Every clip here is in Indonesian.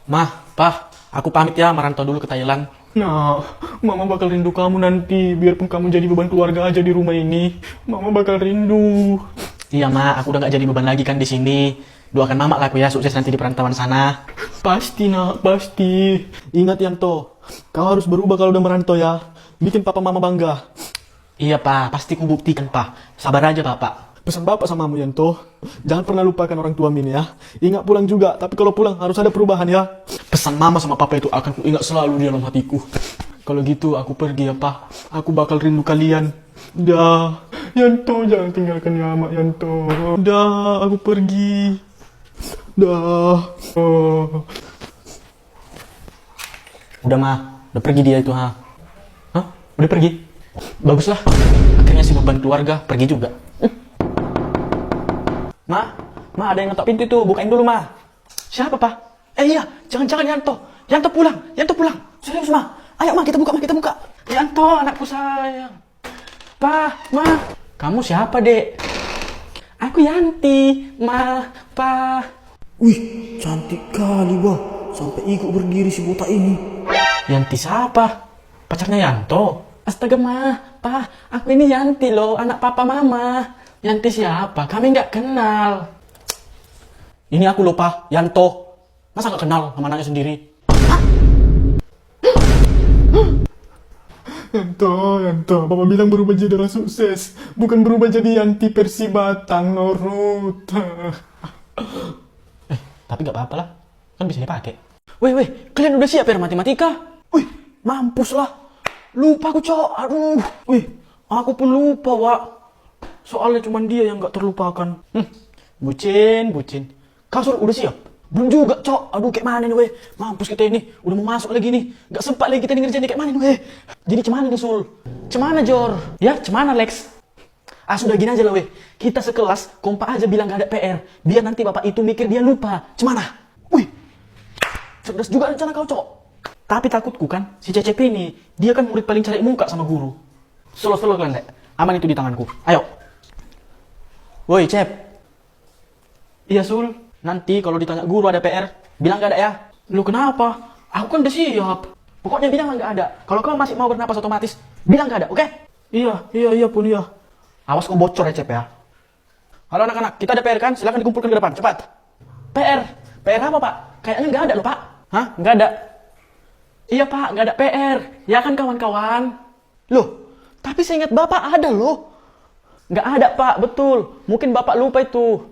Mah, Pah, aku pamit ya merantau dulu ke Thailand. Nah, Mama bakal rindu kamu nanti. Biarpun kamu jadi beban keluarga aja di rumah ini, Mama bakal rindu. Iya, Ma, aku udah gak jadi beban lagi kan di sini. Doakan Mama lah aku ya, sukses nanti di perantauan sana. Pasti nak, pasti. Ingat Yanto, kau harus berubah kalau udah merantau ya. Bikin papa mama bangga. Iya, Pak, pasti ku buktikan, Pak. Sabar aja, Bapak. Pesan bapak sama kamu Yanto, jangan pernah lupakan orang tua Min ya. Ingat pulang juga, tapi kalau pulang harus ada perubahan ya. Pesan Mama sama Papa itu akan ku ingat selalu di dalam hatiku. Kalau gitu aku pergi ya Pak. Aku bakal rindu kalian. Dah, Yanto jangan tinggalkan ya Mak Yanto. Dah, aku pergi. Dah. Oh. Udah, Ma. Udah pergi dia itu, ha? Hah? Udah pergi? Baguslah. Akhirnya si beban keluarga pergi juga. Ma, ada yang ngetok pintu itu. Bukain dulu, Ma. Siapa, Pak? Iya, jangan-jangan Yanto. Yanto pulang. Serius, Ma. Ayo, Ma, kita buka, Ma, kita buka. Yanto, anakku sayang. Pa, Ma. Kamu siapa, Dek? Aku Yanti, Ma, Pa. Wih, cantik kali wah. Sampai ikut berdiri si botak ini. Yanti siapa? Pacarnya Yanto? Astaga, Ma, Pa, aku ini Yanti loh, anak papa mama. Yanti siapa? Kami nggak kenal. Ini aku loh, Pa, Yanto. Masa nggak kenal sama anaknya sendiri? Yanto, Papa bilang berubah jadi orang sukses. Bukan berubah jadi Yanti versi Batang Norut. Tapi nggak apa-apa lah, kan bisa dipakai. Weh, kalian udah siap ya matematika? Wih, mampus lah. Lupa aku, Cok. Aduh. Wih, aku pun lupa, Wak. Soalnya cuma dia yang nggak terlupakan. Bucin. Kau suruh udah siap? Belum juga, Cok. Aduh, kayak mana nih, weh? Mampus kita ini. Udah mau masuk lagi nih. Nggak sempat lagi kita nih ngerjain kayak mana nih, weh? Jadi cemana nih, Sul? Cemana, Jor? Ya, cemana, Lex? Sudah gini aja lah, weh. Kita sekelas, kompak aja bilang gak ada PR. Biar nanti bapak itu mikir dia lupa. Cemana? Wih, cerdas juga rencana kau, Cok. Tapi takutku kan, si Cecep ini, dia kan murid paling cari muka sama guru. Solo kalian, Dek. Aman itu di tanganku. Ayo. Woi, Cep. Iya, Sul. Nanti kalau ditanya guru ada PR, bilang gak ada ya. Lu kenapa? Aku kan udah siap. Pokoknya bilang gak ada. Kalau kau masih mau bernapas otomatis, bilang gak ada, oke? Iya pun iya. Awas kau bocor ya, Cep ya. Halo anak-anak, kita ada PR kan? Silahkan dikumpulkan ke depan, cepat. PR? PR apa, Pak? Kayaknya nggak ada loh, Pak. Hah? Nggak ada? Iya, Pak, nggak ada PR. Ya kan, kawan-kawan? Loh, tapi saya ingat Bapak ada loh. Nggak ada, Pak, betul. Mungkin Bapak lupa itu.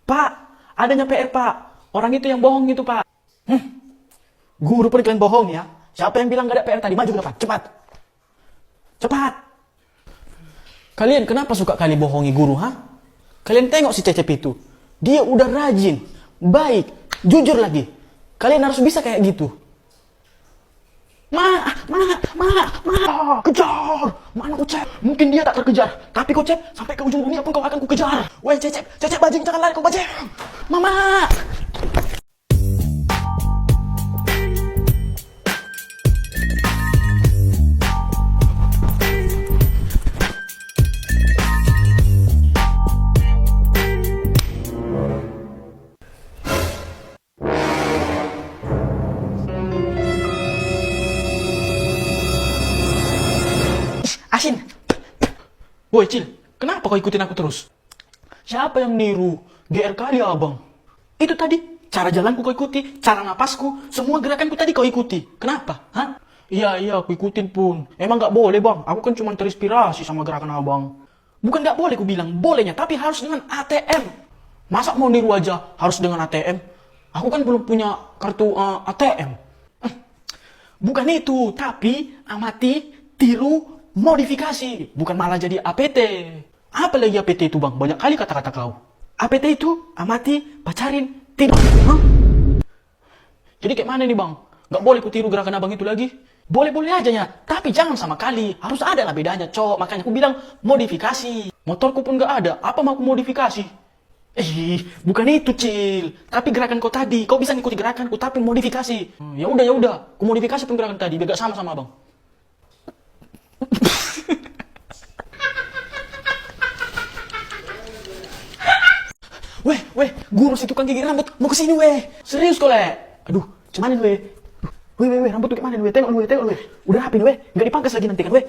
Pak, adanya PR, Pak. Orang itu yang bohong itu, Pak. Guru pun kalian bohong ya. Siapa yang bilang nggak ada PR tadi? Maju ke depan, cepat. Cepat. Kalian kenapa suka kali bohongi guru, ha? Kalian tengok si Cecep itu. Dia udah rajin, baik, jujur lagi. Kalian harus bisa kayak gitu. Kejar! Mana Kocep? Mungkin dia tak terkejar. Tapi Kocep, sampai ke ujung dunia pun kau akan kukejar. Woi Cecep bajing, jangan lari kau Kocep. Mama! Asin. Woi, Cil, kenapa kau ikutin aku terus? Siapa yang niru? GR kali abang. Itu tadi, cara jalanku kau ikuti, cara napasku, semua gerakanku tadi kau ikuti. Kenapa? Hah? Iya, aku ikutin pun. Emang gak boleh, Bang. Aku kan cuma terinspirasi sama gerakan abang. Bukan gak boleh, ku bilang. Bolehnya, tapi harus dengan ATM. Masa mau niru aja harus dengan ATM? Aku kan belum punya kartu ATM. Bukan itu, tapi amati, tiru, modifikasi, bukan malah jadi APT. Apa lagi APT itu, Bang? Banyak kali kata-kata kau. APT itu amati, pacarin, tiru. Hah? Jadi kayak mana nih, Bang? Gak boleh ku tiru gerakan abang itu lagi? Boleh-boleh aja ya, tapi jangan sama kali. Harus ada lah bedanya, Cok. Makanya aku bilang modifikasi. Motorku pun gak ada, apa mau aku modifikasi? Bukan itu, Cil. Tapi gerakan kau tadi, kau bisa ngikuti gerakanku, tapi modifikasi. Ya udah. Ku modifikasi pun gerakan tadi, biar gak sama-sama, Bang. Weh, guru si tukang gigi rambut mau kesini, weh. Serius kau, Le. Aduh, Cuman ini, weh, rambut tuh gimana, weh? Tengok, weh. Udah rapi, weh. Nggak dipangkas lagi nanti kan, weh.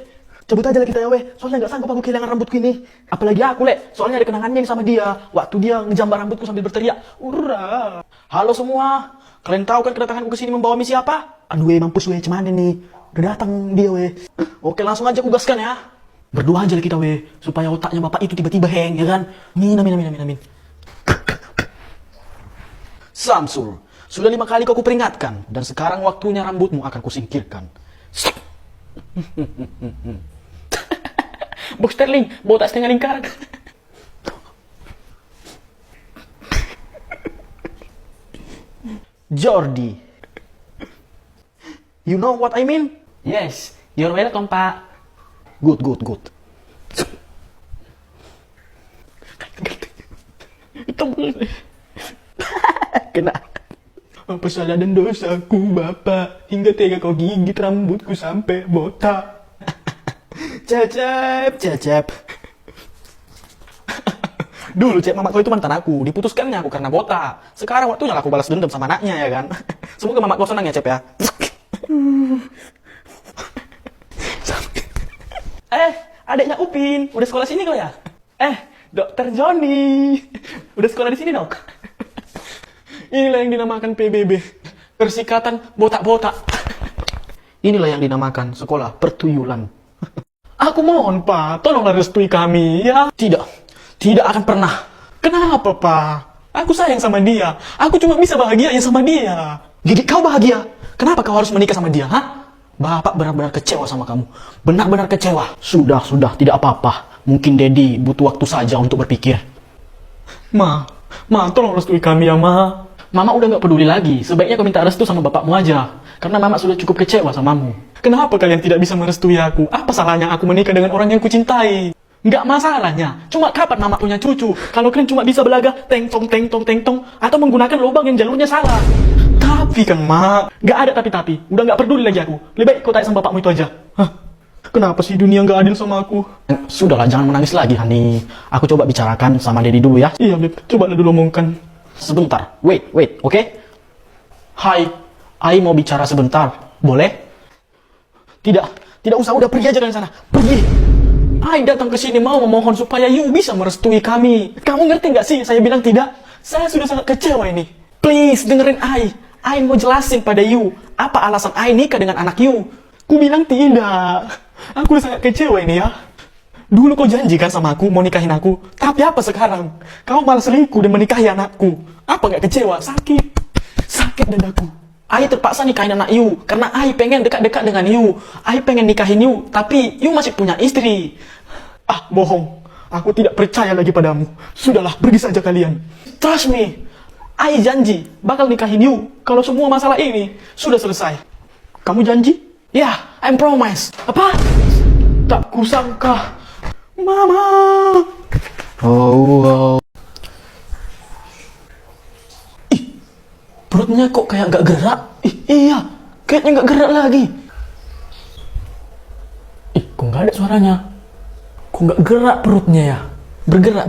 Cabut aja lah kita ya, weh. Soalnya nggak sanggup aku kehilangan rambutku ini. Apalagi aku, le. Soalnya ada kenangannya sama dia. Waktu dia ngejambar rambutku sambil berteriak, "Ura!" Halo semua. Kalian tahu kan kedatanganku ke sini membawa misi apa? Aduh, weh, mampus, weh. Cuman nih. Udah datang dia, weh. Oke, langsung aja aku gaskan ya. Berdoa aja lah kita, weh. Supaya otaknya bapak itu tiba-tiba hang, ya kan? Amin. Samsul, sudah 5 kali kau kuperingatkan, dan sekarang waktunya rambutmu akan kusingkirkan. Bos Sterling, botak setengah lingkaran. Jordi, you know what I mean? Yes, you're welcome, Pak. Good. Kena. Apa salah dan dosaku, Bapak, hingga tega kau gigit rambutku sampai botak? Cecep. Dulu Cep, mama kau itu mantan aku. Diputuskannya aku karena botak. Sekarang waktunya aku balas dendam sama anaknya, ya kan? Semoga mama kau senang ya, Cep ya. Adiknya Upin, udah sekolah sini kau ya? Dokter Johnny, udah sekolah di sini dong? Inilah yang dinamakan PBB, persikatan botak-botak. Inilah yang dinamakan sekolah pertuyulan. Aku mohon, Pak, tolonglah restui kami, ya. Tidak akan pernah. Kenapa, Pak? Aku sayang sama dia. Aku cuma bisa bahagianya sama dia. Jadi kau bahagia? Kenapa kau harus menikah sama dia, ha? Bapak benar-benar kecewa sama kamu. Benar-benar kecewa. Sudah, tidak apa-apa. Mungkin Dedi butuh waktu saja untuk berpikir. Ma, tolong restui kami ya, Ma. Mama udah gak peduli lagi. Sebaiknya kau minta restu sama bapakmu aja. Karena Mama sudah cukup kecewa samamu. Kenapa kalian tidak bisa merestui aku? Apa salahnya aku menikah dengan orang yang kucintai? Nggak masalahnya. Cuma kapan Mama punya cucu? Kalau kalian cuma bisa belaga teng tong atau menggunakan lubang yang jalurnya salah. Tapi kan, Ma, Nggak ada tapi. Udah nggak peduli lagi aku. Lebih baik kau tanya sama bapakmu itu aja. Kenapa sih dunia nggak adil sama aku? Sudahlah, jangan menangis lagi, Hani. Aku coba bicarakan sama Dedi dulu ya. Iya, Beb. Coba dulu omongkan. Sebentar. Wait, oke? Hai, Ai mau bicara sebentar. Boleh? Tidak usah. Udah pergi aja dari sana. Pergi. Ai datang ke sini mau memohon supaya you bisa merestui kami. Kamu ngerti nggak sih? Saya bilang tidak. Saya sudah sangat kecewa ini. Please, dengerin Ai. Ai mau jelasin pada you. Apa alasan Ai nikah dengan anak you? Ku bilang tidak. Aku udah sangat kecewa ini ya. Dulu kau janjikan sama aku mau nikahin aku. Tapi apa sekarang? Kau malah selingkuh dan menikahi anakku. Apa nggak kecewa? Sakit dadaku. Ai terpaksa nikahin anak you. Karena Ai pengen dekat-dekat dengan you. Ai pengen nikahin you. Tapi you masih punya istri. Bohong. Aku tidak percaya lagi padamu. Sudahlah, pergi saja kalian. Trust me. Ai janji bakal nikahin you kalau semua masalah ini sudah selesai. Kamu janji? Ya, I'm promise. Apa? Tak kusangka. Mama. Oh. Perutnya kok kayak gak gerak? Iya, kayaknya gak gerak lagi. Kok gak ada suaranya? Kok gak gerak perutnya ya? Bergerak.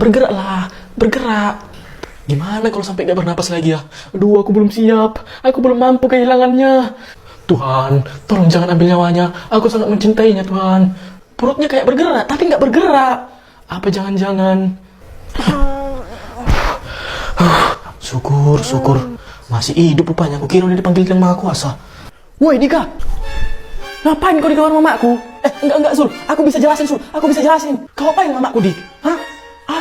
Gimana kalau sampai gak bernapas lagi ya? Aduh, aku belum siap. Aku belum mampu kehilangannya. Tuhan, tolong jangan ambil nyawanya. Aku sangat mencintainya, Tuhan. Perutnya kayak bergerak, tapi gak bergerak. Apa jangan-jangan? Syukur. Masih hidup rupanya. Aku kira udah dipanggil yang Maha Kuasa. Woi, Dika. Ngapain kau di kamar mamaku? Enggak, Sul. Aku bisa jelasin, Sul. Kau apain mamaku, Dik? Hah?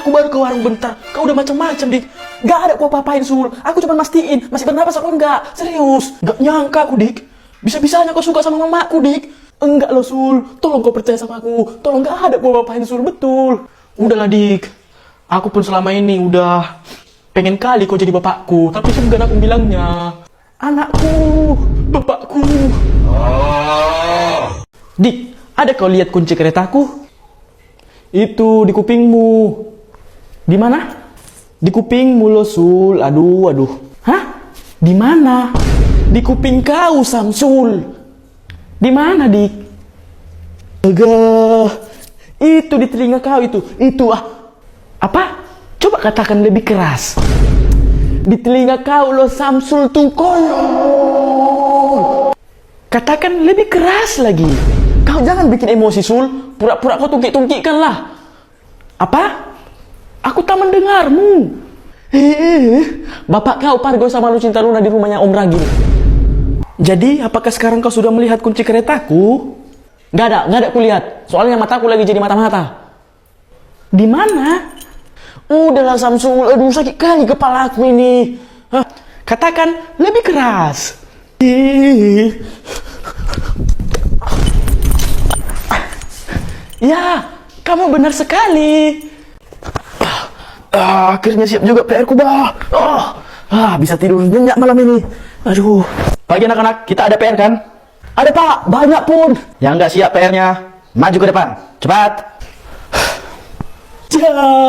Aku baru ke warung bentar. Kau udah macam-macam, Dik. Gak ada kau apa-apain, Sul. Aku cuma mastiin masih bernapas apa enggak. Serius. Gak nyangka aku, Dik. Bisa-bisanya kau suka sama mamaku, Dik. Enggak loh, Sul. Tolong kau percaya sama aku. Tolong, gak ada kau apa-apain, Sul. Betul. Udahlah, Dik. Aku pun selama ini udah pengen kali kau jadi bapakku, tapi segan aku bilangnya. Anakku, bapakku. Dik, ada kau lihat kunci keretaku? Itu di kupingmu. Di mana? Di kupingmu loh, Sul. Aduh. Hah? Di mana? Di kuping kau, Samsul. Di mana, Dik? Agak. Itu di telinga kau itu. Apa? Coba katakan lebih keras. Di telinga kau loh, Samsul Tungkol. Katakan lebih keras lagi. Kau jangan bikin emosi, Sul. Pura-pura kau tungkik-tungkikkan lah. Apa? Aku tak mendengarmu. Bapak kau Pargo sama Lucinta Luna di rumahnya Om Ragil. Jadi, apakah sekarang kau sudah melihat kunci keretaku? Nggak ada kulihat. Soalnya mataku lagi jadi mata-mata. Di mana? Udahlah Samsul, aduh sakit kali kepalaku ini. Hah? Katakan lebih keras. Ya, kamu benar sekali. Akhirnya siap juga PR-ku, bah. Bisa tidur nyenyak malam ini. Aduh. Pagi anak-anak, kita ada PR kan? Ada Pak, banyak pun. Yang nggak siap PR-nya, maju ke depan. Cepat.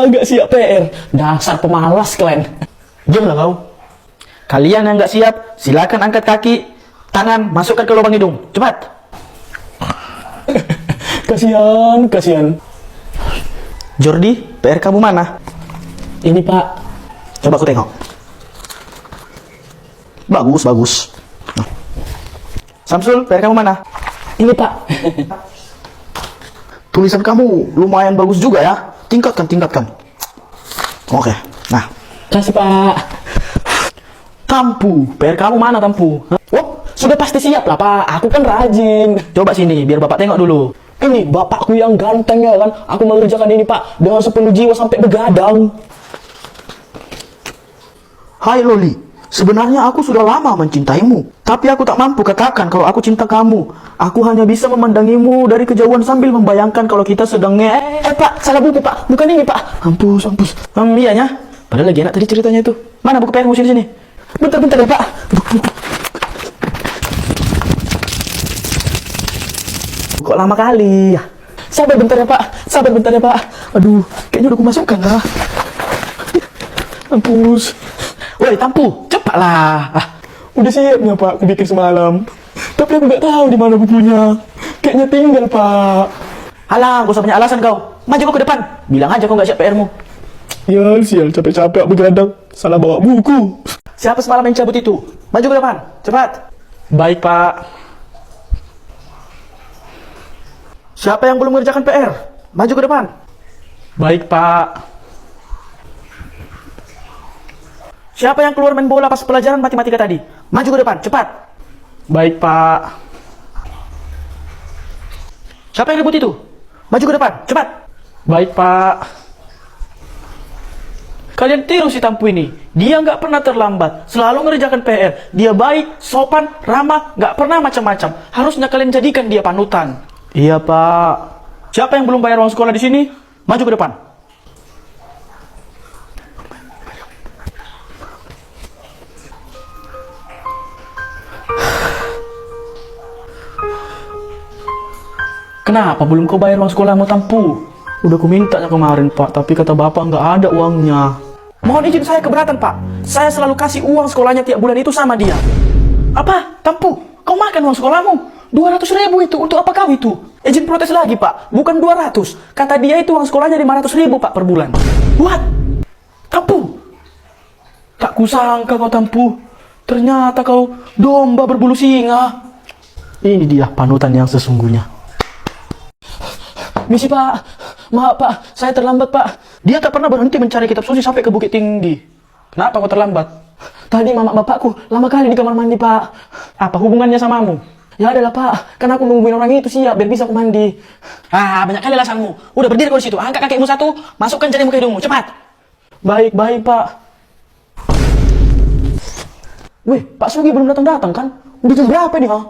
Nggak siap PR. Dasar pemalas kalian. Diamlah kau. Kalian yang nggak siap, silakan angkat kaki, tangan masukkan ke lubang hidung. Cepat. Kasihan. Jordi, PR kamu mana? Ini Pak. Coba aku tengok. Bagus. Samsul, PR kamu mana? Ini Pak. Tulisan kamu lumayan bagus juga ya. Tingkatkan. Oke, nah. Kasih Pak. Tampu, PR kamu mana Tampu? Oh, sudah pasti siap lah Pak. Aku kan rajin. Coba sini, biar Bapak tengok dulu. Ini bapakku yang ganteng ya kan. Aku mengerjakan ini Pak dengan sepenuh jiwa sampai begadang. Hai Loli, sebenarnya aku sudah lama mencintaimu. Tapi aku tak mampu katakan kalau aku cinta kamu. Aku hanya bisa memandangimu dari kejauhan sambil membayangkan kalau kita sedang Pak, salah buku Pak. Bukan ini Pak. Ampus. Iya ya. Padahal lagi enak tadi ceritanya itu. Mana buku PR-mu sini? Bentar ya Pak. Kok lama kali ya? Sabar bentar ya Pak. Aduh, kayaknya udah aku masukkan lah. Ampus. Woi Tampu, cepatlah. Udah siapnya Pak, aku bikin semalam. Tapi aku nggak tahu di mana bukunya. Kayaknya tinggal Pak. Alah, gak usah banyak alasan kau. Maju kau ke depan. Bilang aja kau nggak siap PR-mu. Ya sial, capek-capek begadang. Salah bawa buku. Siapa semalam yang cabut itu? Maju ke depan, cepat. Baik Pak. Siapa yang belum mengerjakan PR? Maju ke depan. Baik Pak. Siapa yang keluar main bola pas pelajaran matematika tadi? Maju ke depan, cepat. Baik Pak. Siapa yang ribut itu? Maju ke depan, cepat. Baik Pak. Kalian tiru si Tampu ini. Dia nggak pernah terlambat, selalu ngerjakan PR. Dia baik, sopan, ramah, nggak pernah macam-macam. Harusnya kalian jadikan dia panutan. Iya Pak. Siapa yang belum bayar uang sekolah di sini? Maju ke depan. Kenapa belum kau bayar uang sekolahmu Tampu? Udah ku mintanya kemarin Pak, tapi kata Bapak nggak ada uangnya. Mohon izin saya keberatan Pak. Saya selalu kasih uang sekolahnya tiap bulan itu sama dia. Apa? Tampu, kau makan uang sekolahmu? 200.000 itu, untuk apa kau itu? Izin protes lagi Pak, bukan 200. Kata dia itu uang sekolahnya 500.000 Pak per bulan. What? Tampu? Tak kusangka kau Tampu. Ternyata kau domba berbulu singa. Ini dia panutan yang sesungguhnya. Misi Pak, maaf Pak, saya terlambat Pak. Dia tak pernah berhenti mencari kitab suci sampai ke Bukit Tinggi. Kenapa kau terlambat? Tadi mama bapakku lama kali di kamar mandi Pak. Apa hubungannya samamu? Ya adalah Pak, karena aku nungguin orang itu siap biar bisa aku mandi. Banyak kali alasanmu. Udah berdiri kau di situ, angkat kakimu satu, masukkan jarimu ke hidungmu, cepat. Baik Pak. Weh, Pak Sugi belum datang kan? Udah jam berapa nih ha?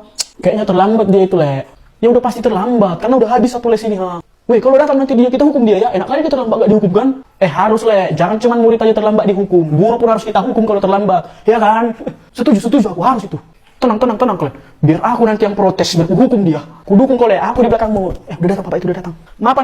Kayaknya terlambat dia itu Le. Ya udah pasti terlambat, karena udah habis satu les ini ha. Weh, kalau datang nanti dia, kita hukum dia ya. Enak kali dia terlambat gak dihukum kan? Harus Le, jangan cuma murid aja terlambat dihukum. Guru pun harus kita hukum kalau terlambat, ya kan? Setuju aku harus itu. Tenang kalian. Biar aku nanti yang protes, biar aku hukum dia. Aku dukung kau Le, aku di belakangmu. Udah datang Bapak itu, udah datang. Maaf